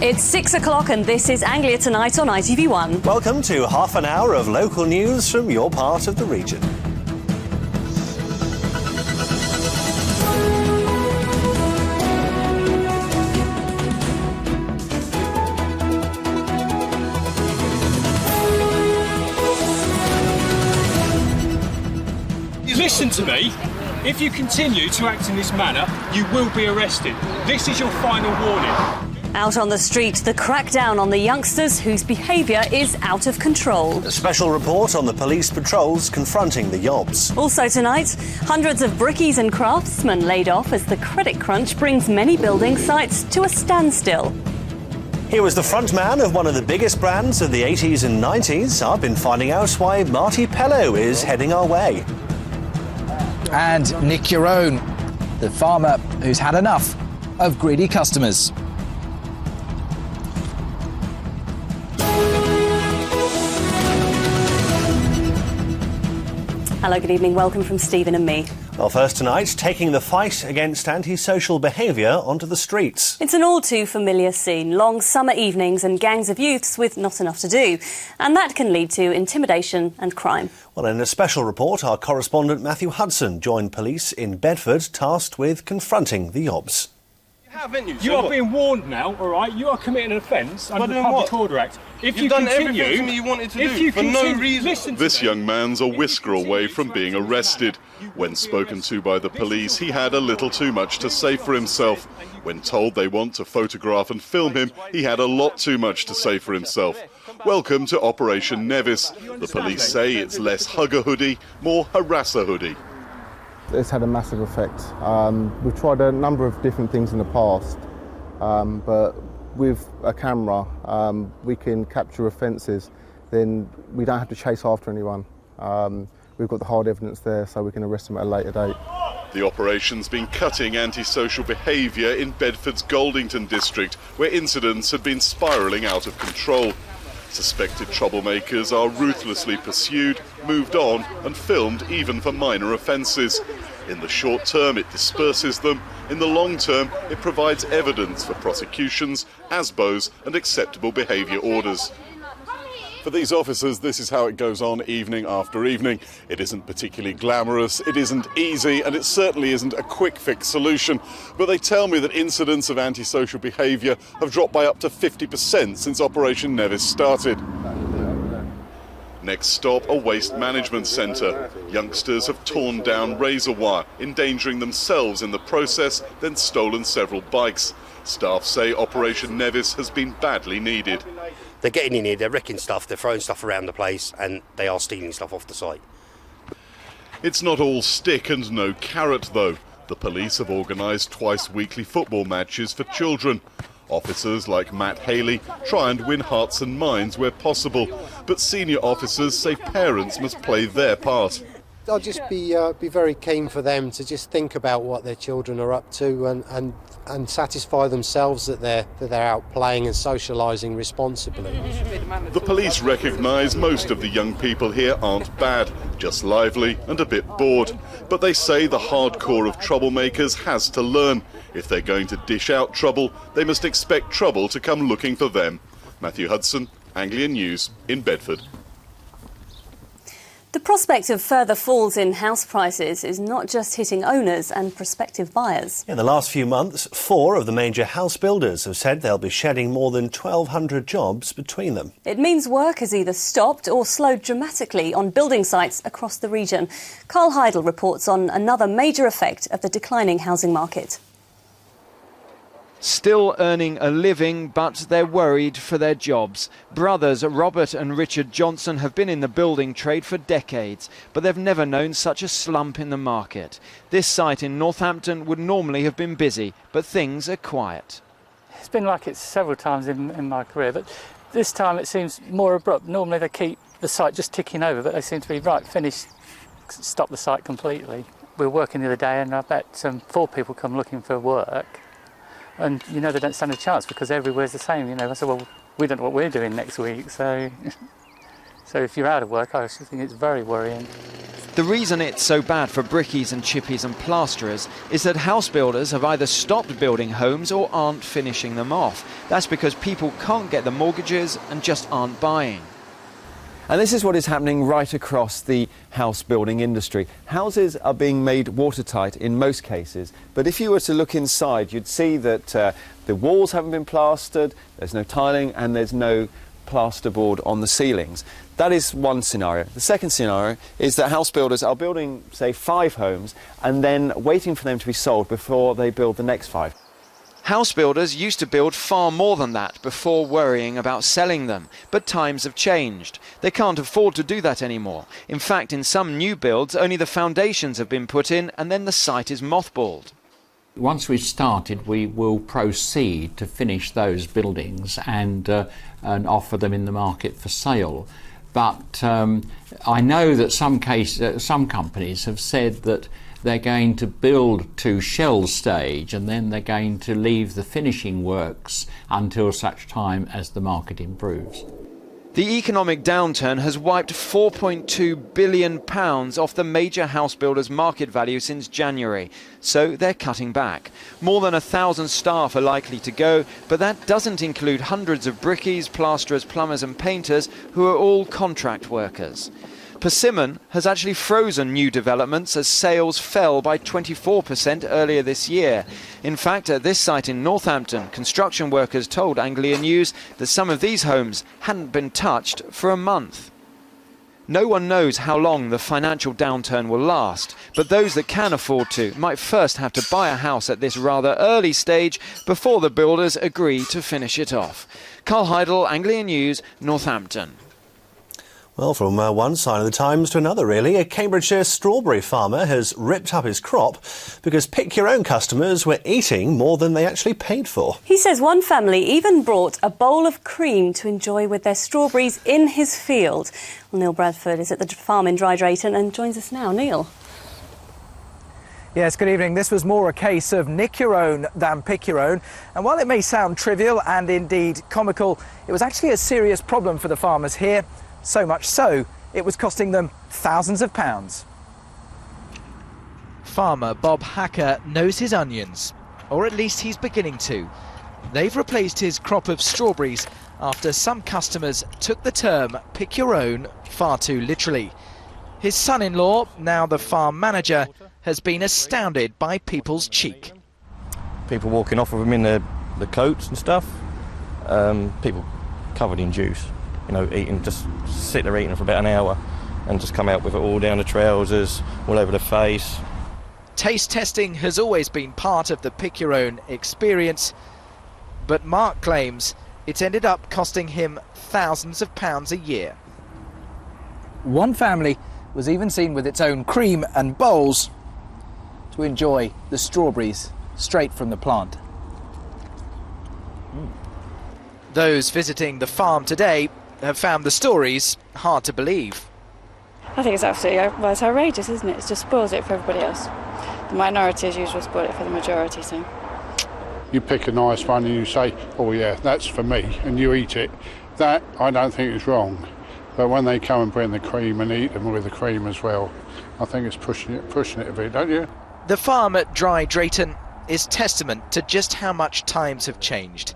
It's 6 o'clock and this is Anglia Tonight on ITV1. Welcome to half an hour of local news from your part of the region. Listen to me. If you continue to act in this manner, you will be arrested. This is your final warning. Out on the street, the crackdown on the youngsters whose behaviour is out of control. A special report on the police patrols confronting the yobs. Also tonight, hundreds of brickies and craftsmen laid off as the credit crunch brings many building sites to a standstill. He was the front man of one of the biggest brands of the 80s and 90s. I've been finding out why Marty Pellow is heading our way. And Nick Urone, the farmer who's had enough of greedy customers. Hello, good evening. Welcome from Stephen and me. Well, first tonight, taking the fight against antisocial behaviour onto the streets. It's an all too familiar scene. Long summer evenings and gangs of youths with not enough to do. And that can lead to intimidation and crime. Well, in a special report, our correspondent Matthew Hudson joined police in Bedford, tasked with confronting the yobs. You are being warned now, all right? You are committing an offence under the Public Order Act. If You've done everything to me you wanted to do for no reason. This young man's a whisker away from being arrested. When spoken to by the police, he had a little too much to say for himself. When told they want to photograph and film him, he had a lot too much to say for himself. Welcome to Operation Nevis. The police say it's less hugger hoodie, more harasser hoodie. It's had a massive effect. We've tried a number of different things in the past, but with a camera we can capture offences, then we don't have to chase after anyone. We've got the hard evidence there so we can arrest them at a later date. The operation's been cutting antisocial behaviour in Bedford's Goldington district, where incidents had been spiralling out of control. Suspected troublemakers are ruthlessly pursued, moved on and filmed even for minor offences. In the short term it disperses them, in the long term it provides evidence for prosecutions, ASBOs and acceptable behaviour orders. For these officers, this is how it goes on evening after evening. It isn't particularly glamorous, it isn't easy, and it certainly isn't a quick fix solution. But they tell me that incidents of antisocial behaviour have dropped by up to 50% since Operation Nevis started. Next stop, a waste management centre. Youngsters have torn down razor wire, endangering themselves in the process, then stolen several bikes. Staff say Operation Nevis has been badly needed. They're getting in here, they're wrecking stuff, they're throwing stuff around the place, and they are stealing stuff off the site. It's not all stick and no carrot, though. The police have organised twice-weekly football matches for children. Officers like Matt Haley try and win hearts and minds where possible, but senior officers say parents must play their part. I'll just be very keen for them to just think about what their children are up to and satisfy themselves that they're out playing and socialising responsibly. The police recognise most of the young people here aren't bad, just lively and a bit bored. But they say the hardcore of troublemakers has to learn. If they're going to dish out trouble, they must expect trouble to come looking for them. Matthew Hudson, Anglian News in Bedford. The prospect of further falls in house prices is not just hitting owners and prospective buyers. In the last few months, 4 of the major house builders have said they'll be shedding more than 1,200 jobs between them. It means work has either stopped or slowed dramatically on building sites across the region. Carl Heidel reports on another major effect of the declining housing market. Still earning a living, but they're worried for their jobs. Brothers Robert and Richard Johnson have been in the building trade for decades, but they've never known such a slump in the market. This site in Northampton would normally have been busy, but things are quiet. It's been like it several times in my career, but this time it seems more abrupt. Normally they keep the site just ticking over, but they seem to be, right, finished, stop the site completely. We were working the other day and I bet 4 people come looking for work. And, you know, they don't stand a chance because everywhere's the same, you know. I said, well, we don't know what we're doing next week, so if you're out of work, I actually think it's very worrying. The reason it's so bad for brickies and chippies and plasterers is that house builders have either stopped building homes or aren't finishing them off. That's because people can't get the mortgages and just aren't buying. And this is what is happening right across the house building industry. Houses are being made watertight in most cases, but if you were to look inside, you'd see that the walls haven't been plastered, there's no tiling, and there's no plasterboard on the ceilings. That is one scenario. The second scenario is that house builders are building, say, 5 homes and then waiting for them to be sold before they build the next 5. House builders used to build far more than that before worrying about selling them, but times have changed. They can't afford to do that anymore. In fact, in some new builds, only the foundations have been put in and then the site is mothballed. Once we've started, we will proceed to finish those buildings and offer them in the market for sale. But I know that some companies have said that they're going to build to shell stage and then they're going to leave the finishing works until such time as the market improves. The economic downturn has wiped £4.2 billion off the major house builders' market value since January, so they're cutting back. More than 1,000 staff are likely to go, but that doesn't include hundreds of brickies, plasterers, plumbers and painters who are all contract workers. Persimmon has actually frozen new developments as sales fell by 24% earlier this year. In fact, at this site in Northampton, construction workers told Anglia News that some of these homes hadn't been touched for a month. No one knows how long the financial downturn will last, but those that can afford to might first have to buy a house at this rather early stage before the builders agree to finish it off. Carl Heidel, Anglia News, Northampton. Well, from one side of the Times to another, really. A Cambridgeshire strawberry farmer has ripped up his crop because pick-your-own customers were eating more than they actually paid for. He says one family even brought a bowl of cream to enjoy with their strawberries in his field. Well, Neil Bradford is at the farm in Dry Drayton and joins us now. Neil. Yes, good evening. This was more a case of nick your own than pick your own. And while it may sound trivial and indeed comical, it was actually a serious problem for the farmers here. So much so, it was costing them thousands of pounds. Farmer Bob Hacker knows his onions, or at least he's beginning to. They've replaced his crop of strawberries after some customers took the term pick your own far too literally. His son-in-law, now the farm manager, has been astounded by people's cheek. People walking off of them in the coats and stuff, people covered in juice. You know, eating, just sit there eating for about an hour and just come out with it all down the trousers, all over the face. Taste testing has always been part of the pick-your-own experience, but Mark claims it's ended up costing him thousands of pounds a year. One family was even seen with its own cream and bowls to enjoy the strawberries straight from the plant. Those visiting the farm today have found the stories hard to believe. I think it's absolutely it's outrageous, isn't it? It just spoils it for everybody else. The minority as usual spoil it for the majority, so. You pick a nice one and you say, oh yeah, that's for me, and you eat it. That, I don't think is wrong. But when they come and bring the cream and eat them with the cream as well, I think it's pushing it a bit, don't you? The farm at Dry Drayton is testament to just how much times have changed.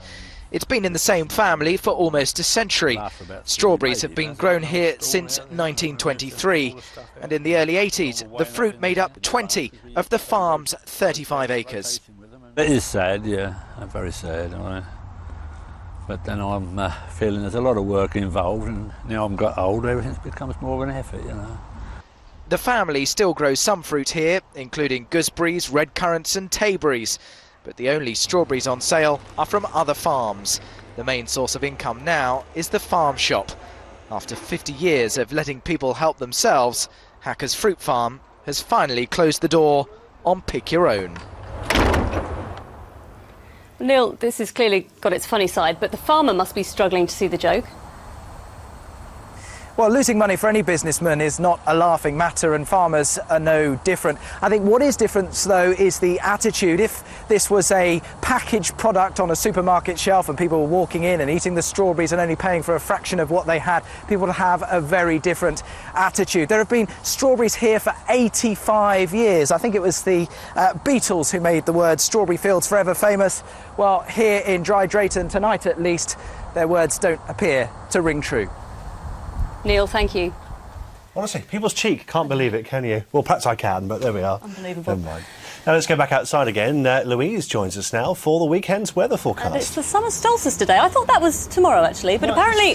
It's been in the same family for almost a century. Strawberries have been grown here since 1923, and in the early 80s, the fruit made up 20 of the farm's 35 acres. It is sad, yeah, very sad. But then I'm feeling there's a lot of work involved, and now I've got old, everything becomes more of an effort, you know. The family still grows some fruit here, including gooseberries, red currants and tayberries. But the only strawberries on sale are from other farms. The main source of income now is the farm shop. After 50 years of letting people help themselves, Hacker's Fruit Farm has finally closed the door on pick your own. Neil, this has clearly got its funny side, but the farmer must be struggling to see the joke. Well, losing money for any businessman is not a laughing matter, and farmers are no different. I think what is different, though, is the attitude. If this was a packaged product on a supermarket shelf and people were walking in and eating the strawberries and only paying for a fraction of what they had, people would have a very different attitude. There have been strawberries here for 85 years. I think it was the Beatles who made the word "strawberry fields forever" famous. Well, here in Dry Drayton tonight, at least, their words don't appear to ring true. Neil, thank you. Honestly, people's cheek, can't believe it, can you? Well, perhaps I can, but there we are. Unbelievable. Never mind. Now let's go back outside again. Louise joins us now for the weekend's weather forecast. And it's the summer solstice today. I thought that was tomorrow, actually, but apparently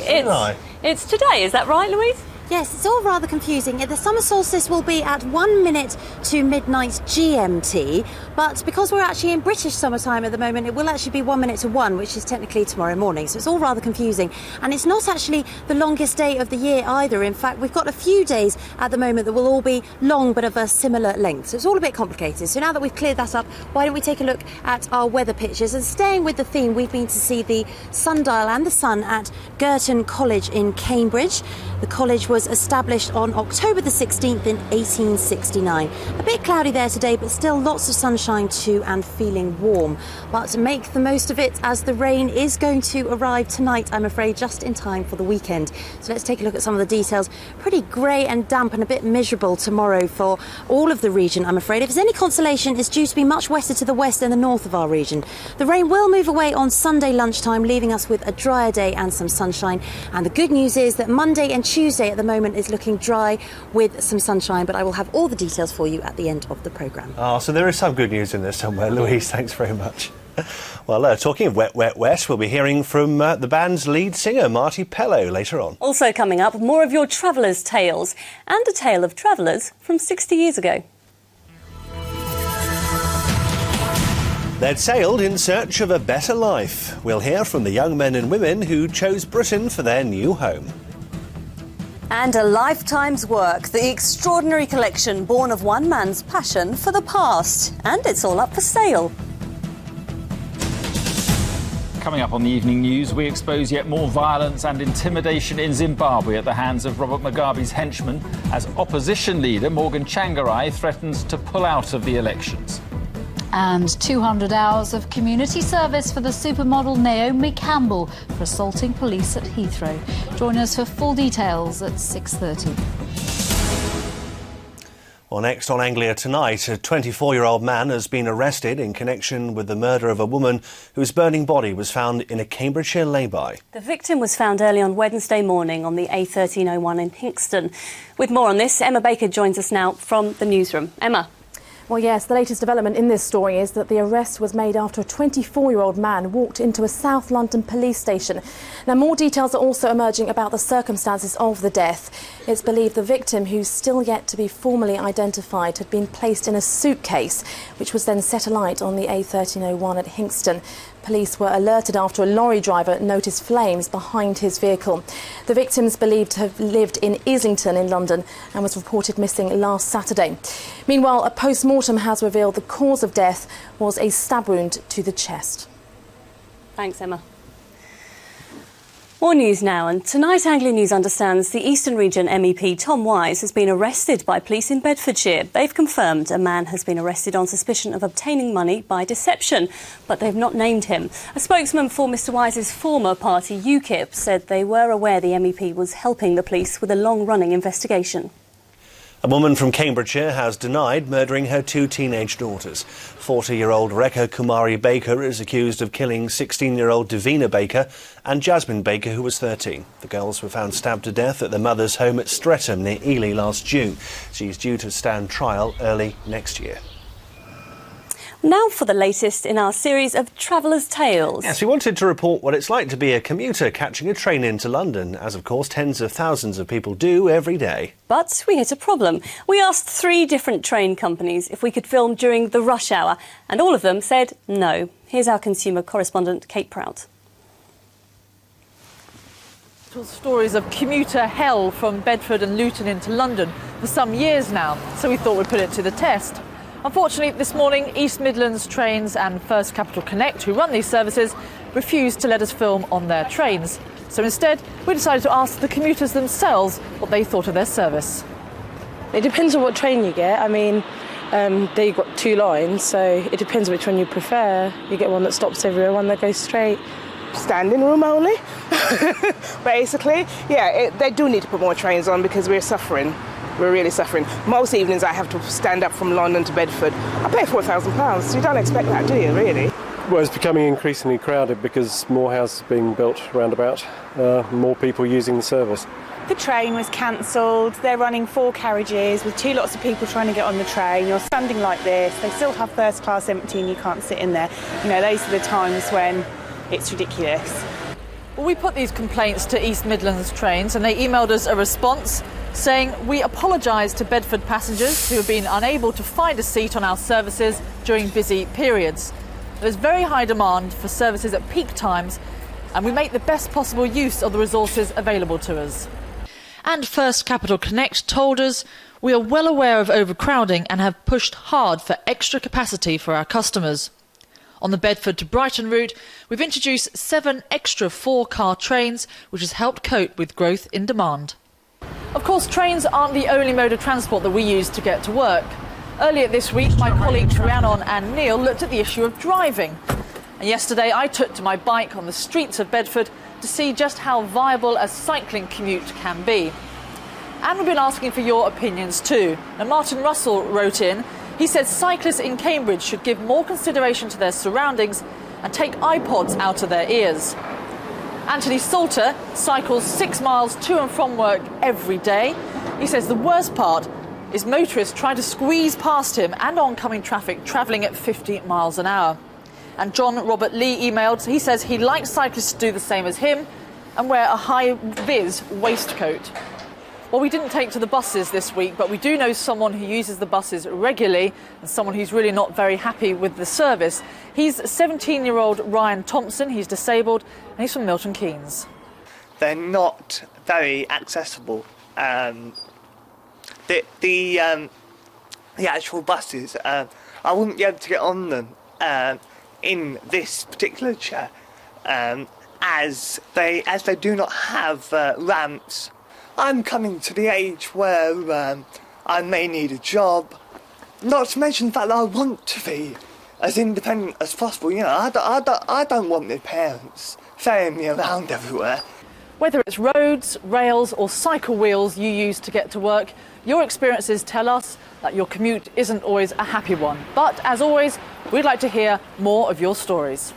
it's today. Is that right, Louise? Yes, it's all rather confusing. The summer solstice will be at 1 minute to midnight GMT, but because we're actually in British summertime at the moment, it will actually be 1 minute to 1, which is technically tomorrow morning. So it's all rather confusing. And it's not actually the longest day of the year either. In fact, we've got a few days at the moment that will all be long but of a similar length. So it's all a bit complicated. So now that we've cleared that up, why don't we take a look at our weather pictures? And staying with the theme, we've been to see the sundial and the sun at Girton College in Cambridge. The college was established on October the 16th in 1869. A bit cloudy there today, but still lots of sunshine too and feeling warm. But make the most of it, as the rain is going to arrive tonight, I'm afraid, just in time for the weekend. So let's take a look at some of the details. Pretty grey and damp and a bit miserable tomorrow for all of the region, I'm afraid. If there's any consolation, it's due to be much wetter to the west and the north of our region. The rain will move away on Sunday lunchtime, leaving us with a drier day and some sunshine. And the good news is that Monday and Tuesday at the moment is looking dry with some sunshine, but I will have all the details for you at the end of the programme. Oh, so there is some good news in there somewhere. Louise, thanks very much. Well, talking of wet, wet, wet, we'll be hearing from the band's lead singer, Marty Pellow, later on. Also coming up, more of your travellers' tales and a tale of travellers from 60 years ago. They'd sailed in search of a better life. We'll hear from the young men and women who chose Britain for their new home. And a lifetime's work, the extraordinary collection born of one man's passion for the past. And it's all up for sale. Coming up on the evening news, we expose yet more violence and intimidation in Zimbabwe at the hands of Robert Mugabe's henchmen as opposition leader Morgan Tsvangirai threatens to pull out of the elections. And 200 hours of community service for the supermodel Naomi Campbell for assaulting police at Heathrow. Join us for full details at 6:30. Well, next on Anglia Tonight, a 24-year-old man has been arrested in connection with the murder of a woman whose burning body was found in a Cambridgeshire lay-by. The victim was found early on Wednesday morning on the A1301 in Hinxton. With more on this, Emma Baker joins us now from the newsroom. Emma. Well, yes, the latest development in this story is that the arrest was made after a 24-year-old man walked into a South London police station. Now, more details are also emerging about the circumstances of the death. It's believed the victim, who's still yet to be formally identified, had been placed in a suitcase, which was then set alight on the A1301 at Hinxton. Police were alerted after a lorry driver noticed flames behind his vehicle. The victim's believed to have lived in Islington in London and was reported missing last Saturday. Meanwhile, a post-mortem has revealed the cause of death was a stab wound to the chest. Thanks, Emma. More news now, and tonight Anglia News understands the Eastern Region MEP Tom Wise has been arrested by police in Bedfordshire. They've confirmed a man has been arrested on suspicion of obtaining money by deception, but they've not named him. A spokesman for Mr Wise's former party, UKIP, said they were aware the MEP was helping the police with a long-running investigation. A woman from Cambridgeshire has denied murdering her two teenage daughters. 40-year-old Rekha Kumari Baker is accused of killing 16-year-old Davina Baker and Jasmine Baker, who was 13. The girls were found stabbed to death at their mother's home at Streatham near Ely last June. She's due to stand trial early next year. Now for the latest in our series of Travellers' Tales. Yes, we wanted to report what it's like to be a commuter catching a train into London, as of course tens of thousands of people do every day. But we hit a problem. We asked 3 different train companies if we could film during the rush hour, and all of them said no. Here's our consumer correspondent, Kate Prout. Stories of commuter hell from Bedford and Luton into London for some years now, so we thought we'd put it to the test. Unfortunately, this morning, East Midlands Trains and First Capital Connect, who run these services, refused to let us film on their trains. So instead, we decided to ask the commuters themselves what they thought of their service. It depends on what train you get. I mean, they've got 2 lines, so it depends which one you prefer. You get one that stops everywhere, one that goes straight. Standing room only, basically. Yeah, they do need to put more trains on because we're suffering. We're really suffering. Most evenings I have to stand up from London to Bedford. I pay £4,000. You don't expect that, do you, really? Well, it's becoming increasingly crowded because more houses are being built roundabout, more people using the service. The train was cancelled. They're running 4 carriages with 2 lots of people trying to get on the train. You're standing like this. They still have first class empty and you can't sit in there. You know, those are the times when it's ridiculous. Well, we put these complaints to East Midlands Trains and they emailed us a response saying, "We apologise to Bedford passengers who have been unable to find a seat on our services during busy periods. There's very high demand for services at peak times and we make the best possible use of the resources available to us." And First Capital Connect told us, "We are well aware of overcrowding and have pushed hard for extra capacity for our customers. On the Bedford to Brighton route, we've introduced 7 extra 4-car trains, which has helped cope with growth in demand." Of course, trains aren't the only mode of transport that we use to get to work. Earlier this week, my colleagues Rhiannon and Neil looked at the issue of driving. And yesterday, I took to my bike on the streets of Bedford to see just how viable a cycling commute can be. And we've been asking for your opinions too. Now, Martin Russell wrote in. He said cyclists in Cambridge should give more consideration to their surroundings and take iPods out of their ears. Anthony Salter cycles 6 miles to and from work every day. He says the worst part is motorists trying to squeeze past him and oncoming traffic travelling at 50 miles an hour. And John Robert Lee emailed. He says he'd like cyclists to do the same as him and wear a high-vis waistcoat. Well, we didn't take to the buses this week, but we do know someone who uses the buses regularly and someone who's really not very happy with the service. He's 17-year-old Ryan Thompson. He's disabled and he's from Milton Keynes. They're not very accessible. The actual buses, I wouldn't be able to get on them in this particular chair, as they do not have ramps. I'm coming to the age where I may need a job, not to mention the fact that I want to be as independent as possible. You know, I don't want my parents ferrying me around everywhere. Whether it's roads, rails or cycle wheels you use to get to work, your experiences tell us that your commute isn't always a happy one. But as always, we'd like to hear more of your stories.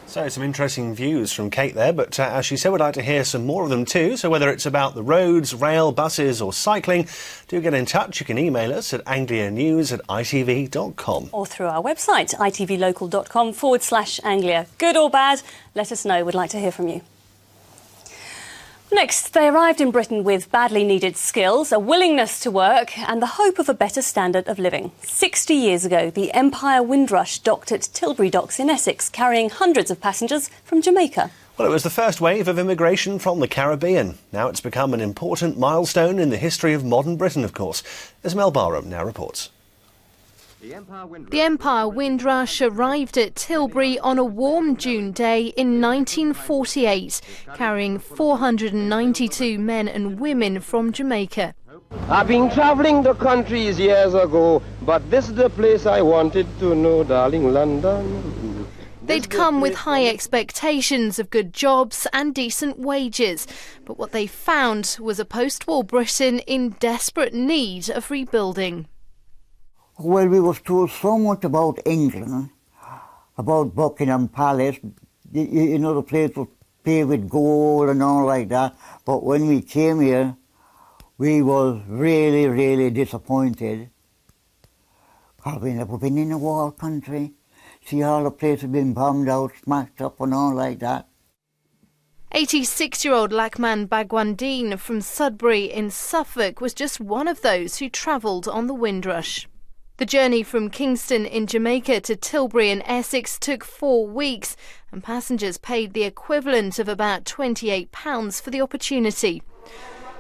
So some interesting views from Kate there, but as she said, we'd like to hear some more of them too. So whether it's about the roads, rail, buses or cycling, do get in touch. You can email us at anglianews@itv.com. Or through our website, itvlocal.com/Anglia. Good or bad, let us know. We'd like to hear from you. Next, they arrived in Britain with badly needed skills, a willingness to work and the hope of a better standard of living. 60 years ago, the Empire Windrush docked at Tilbury Docks in Essex, carrying hundreds of passengers from Jamaica. Well, it was the first wave of immigration from the Caribbean. Now it's become an important milestone in the history of modern Britain, of course, as Mel Barham now reports. The Empire Windrush arrived at Tilbury on a warm June day in 1948, carrying 492 men and women from Jamaica. I've been travelling the countries years ago, but this is the place I wanted to know, darling London. They'd come with high expectations of good jobs and decent wages, but what they found was a post-war Britain in desperate need of rebuilding. Well, we was told so much about England, about Buckingham Palace, you know, the place was paved with gold and all like that. But when we came here, we was really, really disappointed. Because we never been in a war country. See, all the places been bombed out, smashed up and all like that. 86-year-old Lakman Bagwandeen from Sudbury in Suffolk was just one of those who travelled on the Windrush. The journey from Kingston in Jamaica to Tilbury in Essex took 4 weeks, and passengers paid the equivalent of about £28 for the opportunity.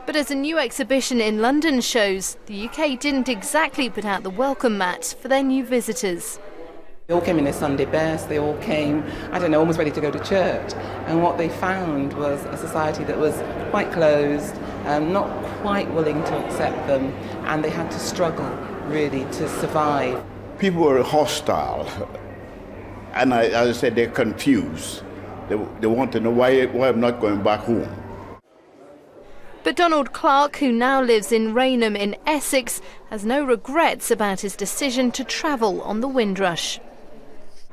But as a new exhibition in London shows, the UK didn't exactly put out the welcome mat for their new visitors. They all came in their Sunday best, they all came, I don't know, almost ready to go to church. And what they found was a society that was quite closed, not quite willing to accept them, and they had to struggle, really, to survive. People were hostile, and as I said, they're confused. They want to know why I'm not going back home. But Donald Clark, who now lives in Rainham in Essex, has no regrets about his decision to travel on the Windrush.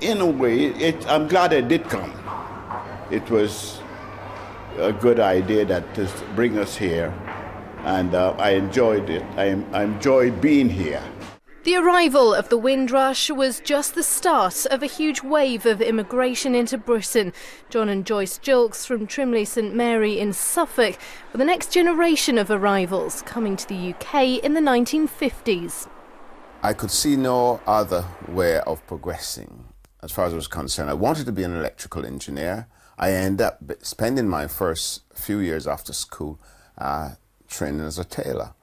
In a way, I'm glad I did come. It was a good idea that to bring us here, and I enjoyed it. I enjoyed being here. The arrival of the Windrush was just the start of a huge wave of immigration into Britain. John and Joyce Julks from Trimley St Mary in Suffolk were the next generation of arrivals coming to the UK in the 1950s. I could see no other way of progressing as far as I was concerned. I wanted to be an electrical engineer. I ended up spending my first few years after school training as a tailor.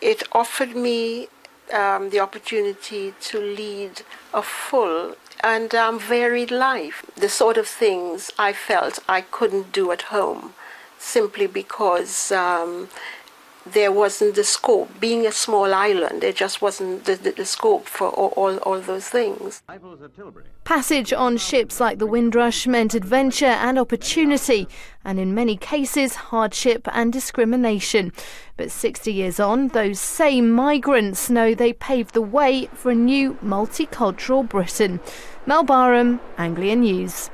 It offered me the opportunity to lead a full and varied life. The sort of things I felt I couldn't do at home simply because there wasn't the scope. Being a small island, there just wasn't the scope for all those things. Passage on ships like the Windrush meant adventure and opportunity, and in many cases hardship and discrimination. But 60 years on, those same migrants know they paved the way for a new multicultural Britain. Mel Barham, Anglia News.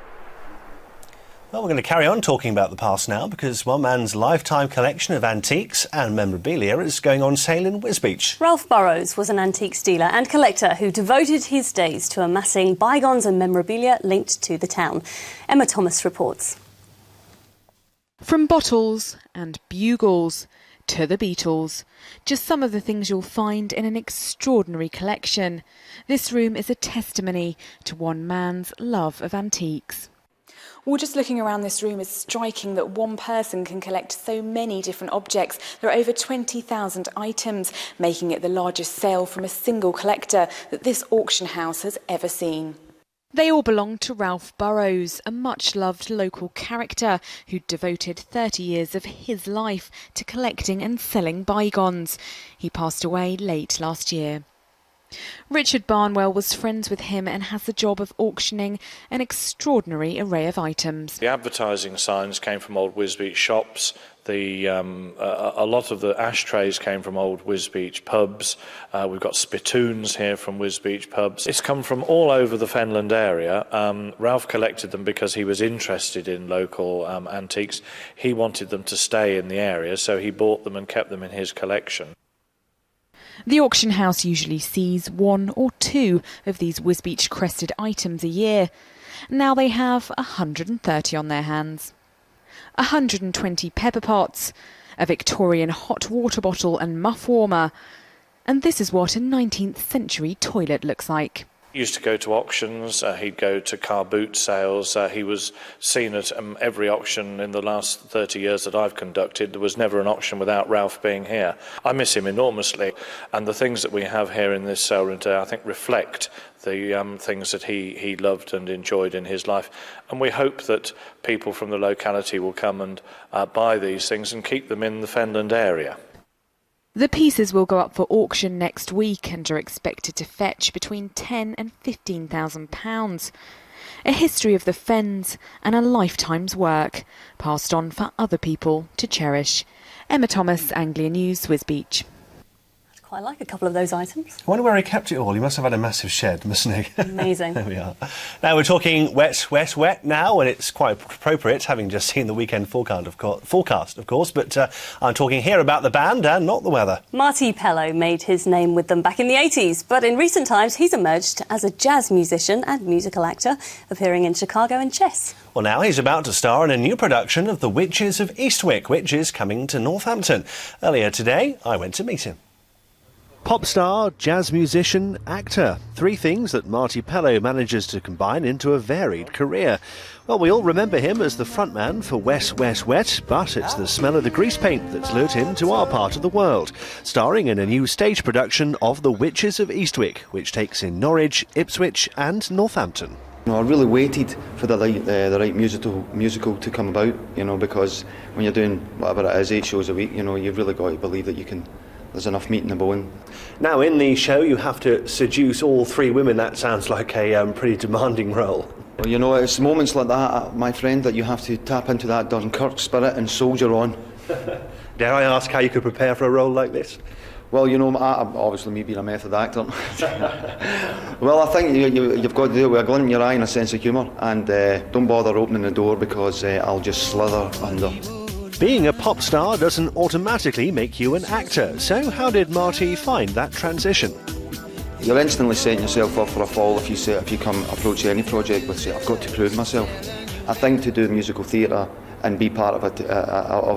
Well, we're going to carry on talking about the past now because one man's lifetime collection of antiques and memorabilia is going on sale in Wisbech. Ralph Burrows was an antiques dealer and collector who devoted his days to amassing bygones and memorabilia linked to the town. Emma Thomas reports. From bottles and bugles to the Beatles, just some of the things you'll find in an extraordinary collection. This room is a testimony to one man's love of antiques. Well, just looking around this room is striking that one person can collect so many different objects. There are over 20,000 items, making it the largest sale from a single collector that this auction house has ever seen. They all belong to Ralph Burrows, a much-loved local character who devoted 30 years of his life to collecting and selling bygones. He passed away late last year. Richard Barnwell was friends with him and has the job of auctioning an extraordinary array of items. The advertising signs came from old Wisbech shops. A lot of the ashtrays came from old Wisbech pubs. We've got spittoons here from Wisbech pubs. It's come from all over the Fenland area. Ralph collected them because he was interested in local antiques. He wanted them to stay in the area, so he bought them and kept them in his collection. The auction house usually sees one or two of these Wisbech crested items a year. Now they have 130 on their hands. 120 pepper pots, a Victorian hot water bottle and muff warmer. And this is what a 19th century toilet looks like. He used to go to auctions, he'd go to car boot sales, he was seen at every auction in the last 30 years that I've conducted. There was never an auction without Ralph being here. I miss him enormously, and the things that we have here in this sale room today I think reflect the things that he loved and enjoyed in his life. And we hope that people from the locality will come and buy these things and keep them in the Fenland area. The pieces will go up for auction next week and are expected to fetch between £10,000 and £15,000. A history of the Fens and a lifetime's work, passed on for other people to cherish. Emma Thomas, Anglia News, Wisbech. Quite like a couple of those items. I wonder where he kept it all. He must have had a massive shed, mustn't he? Amazing. There we are. Now we're talking wet now, and it's quite appropriate, having just seen the weekend forecast, of course. But I'm talking here about the band and not the weather. Marty Pellow made his name with them back in the 80s, but in recent times he's emerged as a jazz musician and musical actor, appearing in Chicago and Chess. Well, now he's about to star in a new production of The Witches of Eastwick, which is coming to Northampton. Earlier today, I went to meet him. Pop star, jazz musician, actor. 3 things that Marti Pellow manages to combine into a varied career. Well, we all remember him as the frontman for Wes, Wes, Wet, but it's the smell of the grease paint that's lured him to our part of the world, starring in a new stage production of The Witches of Eastwick, which takes in Norwich, Ipswich and Northampton. I really waited for the right musical to come about, because when you're doing whatever it is, 8 shows a week, you've really got to believe that there's enough meat in the bone. Now, in the show, you have to seduce all 3 women. That sounds like a pretty demanding role. Well, it's moments like that, my friend, that you have to tap into that Dunkirk spirit and soldier on. Dare I ask how you could prepare for a role like this? Well, obviously me being a method actor. Well, I think you've got to do it with a glint in your eye and a sense of humour, and don't bother opening the door because I'll just slither under. Being a pop star doesn't automatically make you an actor, so how did Marti find that transition? You're instantly setting yourself up for a fall if you come approach any project with, say, I've got to prove myself. I think to do musical theatre and be part of a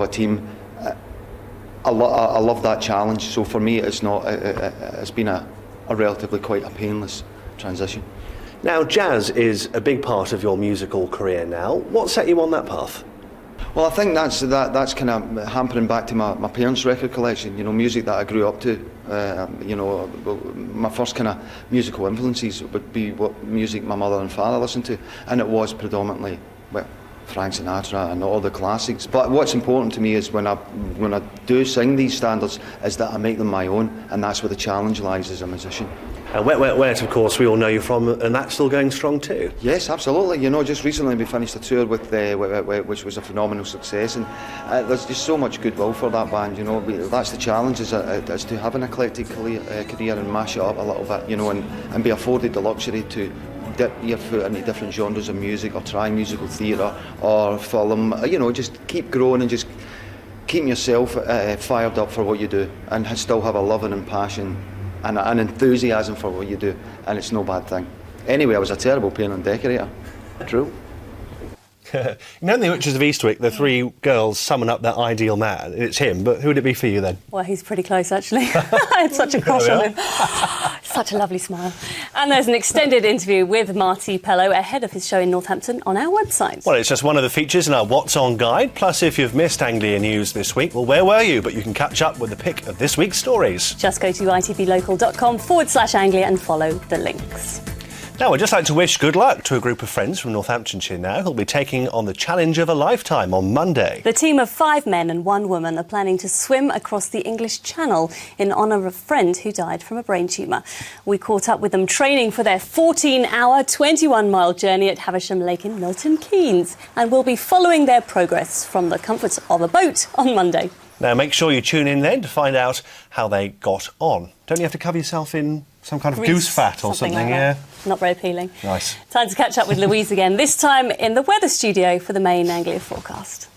team, I love that challenge. So for me, it's been a relatively quite a painless transition. Now, jazz is a big part of your musical career now. What set you on that path? Well, I think that's kind of hampering back to my parents' record collection. Music that I grew up to. My first kind of musical influences would be what music my mother and father listened to, and it was predominantly, well, Frank Sinatra and all the classics. But what's important to me is when I do sing these standards is that I make them my own, and that's where the challenge lies as a musician. And Wet, Wet, Wet, of course, we all know you from, and that's still going strong too. Yes, absolutely. Just recently we finished a tour with Wet, Wet, Wet, which was a phenomenal success, and there's just so much goodwill for that band. That's the challenge, is to have an eclectic career and mash it up a little bit, and be afforded the luxury to dip your foot into different genres of music, or try musical theatre or film. Just keep growing and just keep yourself fired up for what you do, and still have a loving and passion and an enthusiasm for what you do, and it's no bad thing. Anyway, I was a terrible painter and decorator. True. In The Witches of Eastwick, the 3 girls summon up their ideal man. It's him, but who would it be for you then? Well, he's pretty close, actually. I had such a crush on him. Such a lovely smile. And there's an extended interview with Marti Pellow ahead of his show in Northampton on our website. Well, it's just one of the features in our What's On guide. Plus, if you've missed Anglia News this week, well, where were you? But you can catch up with the pick of this week's stories. Just go to itvlocal.com/Anglia and follow the links. Now, I'd just like to wish good luck to a group of friends from Northamptonshire now who'll be taking on the challenge of a lifetime on Monday. The team of 5 men and 1 woman are planning to swim across the English Channel in honour of a friend who died from a brain tumour. We caught up with them training for their 14-hour, 21-mile journey at Havisham Lake in Milton Keynes, and we'll be following their progress from the comfort of a boat on Monday. Now, make sure you tune in then to find out how they got on. Don't you have to cover yourself in some kind of goose fat or something? Like yeah. Not very appealing. Nice. Time to catch up with Louise again, this time in the weather studio for the main Anglia forecast.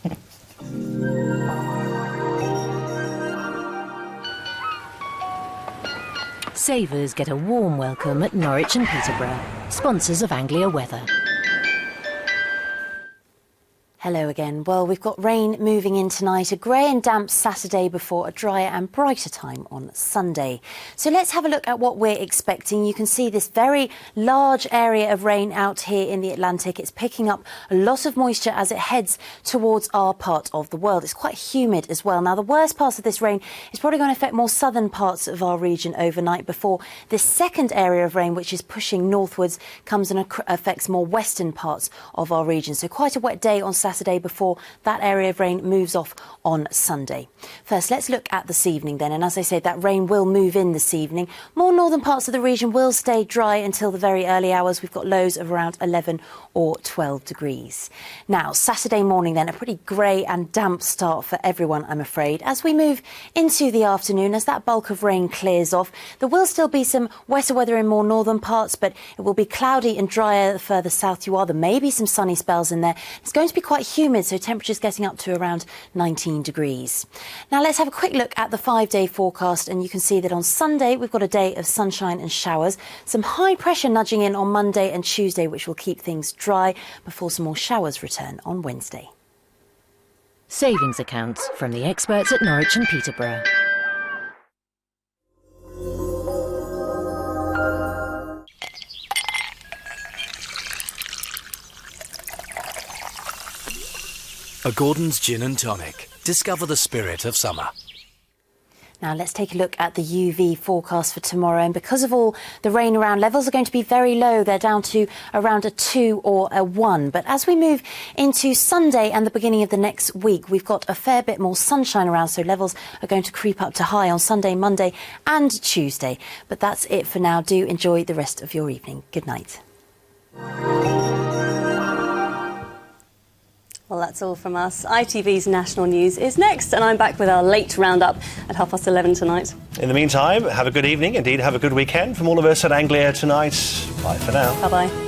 Savers get a warm welcome at Norwich and Peterborough, sponsors of Anglia Weather. Hello again. Well, we've got rain moving in tonight, a grey and damp Saturday before a drier and brighter time on Sunday. So let's have a look at what we're expecting. You can see this very large area of rain out here in the Atlantic. It's picking up a lot of moisture as it heads towards our part of the world. It's quite humid as well. Now, the worst part of this rain is probably going to affect more southern parts of our region overnight before this second area of rain, which is pushing northwards, comes and affects more western parts of our region. So quite a wet day on Saturday before that area of rain moves off on Sunday. First, let's look at this evening then. And as I said, that rain will move in this evening. More northern parts of the region will stay dry until the very early hours. We've got lows of around 11 or 12 degrees. Now, Saturday morning then, a pretty grey and damp start for everyone, I'm afraid. As we move into the afternoon, as that bulk of rain clears off, there will still be some wetter weather in more northern parts, but it will be cloudy and drier the further south you are. There may be some sunny spells in there. It's going to be quite humid, so temperatures getting up to around 19 degrees. Now let's have a quick look at the 5-day forecast, and you can see that on Sunday we've got a day of sunshine and showers, some high pressure nudging in on Monday and Tuesday, which will keep things dry before some more showers return on Wednesday. Savings accounts from the experts at Norwich and Peterborough. A Gordon's Gin and Tonic. Discover the spirit of summer. Now let's take a look at the UV forecast for tomorrow, and because of all the rain around, levels are going to be very low. They're down to around a 2 or a 1. But as we move into Sunday and the beginning of the next week, we've got a fair bit more sunshine around, so levels are going to creep up to high on Sunday, Monday and Tuesday. But that's it for now. Do enjoy the rest of your evening. Good night. Well, that's all from us. ITV's National News is next, and I'm back with our late roundup at 11:30 tonight. In the meantime, have a good evening. Indeed, have a good weekend. From all of us at Anglia Tonight, bye for now. Bye-bye.